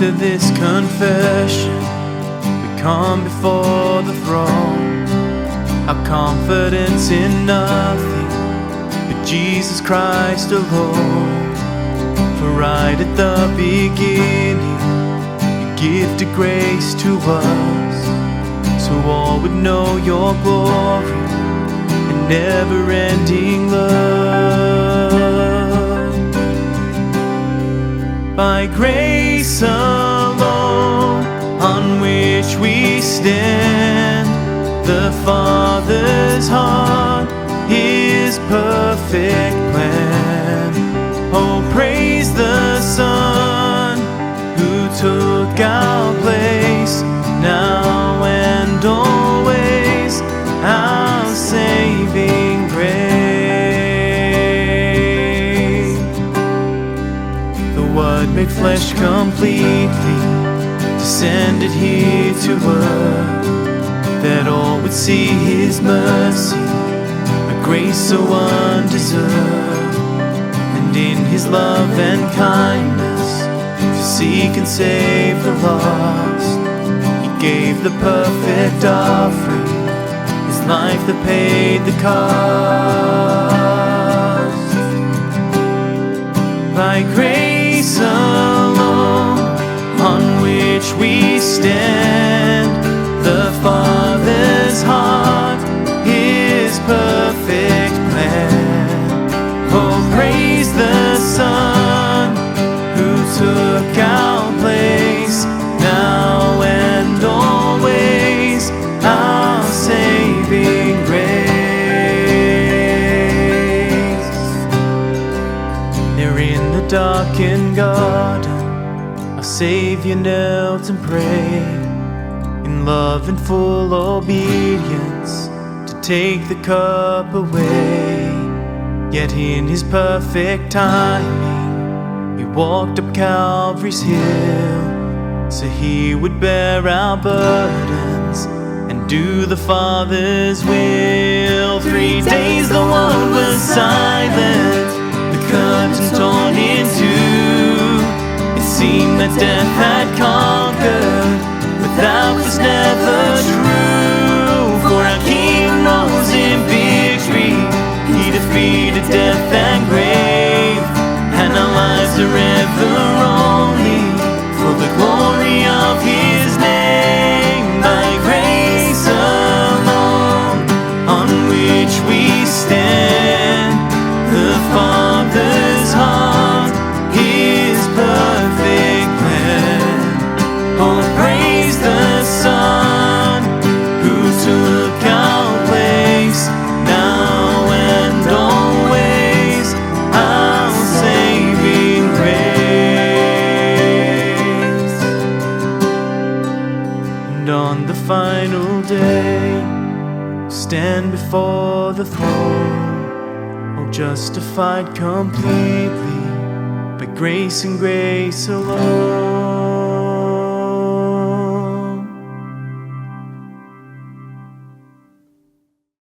to this confession, we come before the throne. Our confidence in nothing but Jesus Christ alone. For right at the beginning, you gifted grace to us, so all would know your glory and never-ending love. By grace alone, on which we stand, the Father's heart, His perfect plan. Oh, praise the Son who took our place, now and always, our saving grace. The Word made flesh completely, descended here to earth, that all would see His mercy, a grace so undeserved. And in His love and kindness, to seek and save the lost, He gave the perfect offering, His life that paid the cost. By grace alone, on which we stand, the Father's heart, His perfect plan. Oh, praise the Son who took our place, now and always, our saving grace. There in the darkened garden, our Savior knelt and prayed, in love and full obedience, to take the cup away. Yet in His perfect timing, He walked up Calvary's hill, so He would bear our burdens and do the Father's will. 3 days the world was silent, the curtain torn in two. It seemed that death had conquered, but that was never true. For our King rose in victory, He defeated death and grave, and our lives are ever only for the glory of His name. By grace alone, on which we stand, the Father's heart, His perfect plan. Oh, praise the Son who took our place, now and always, our saving grace. And on the final day, stand before the throne, oh, justified completely by grace and grace alone.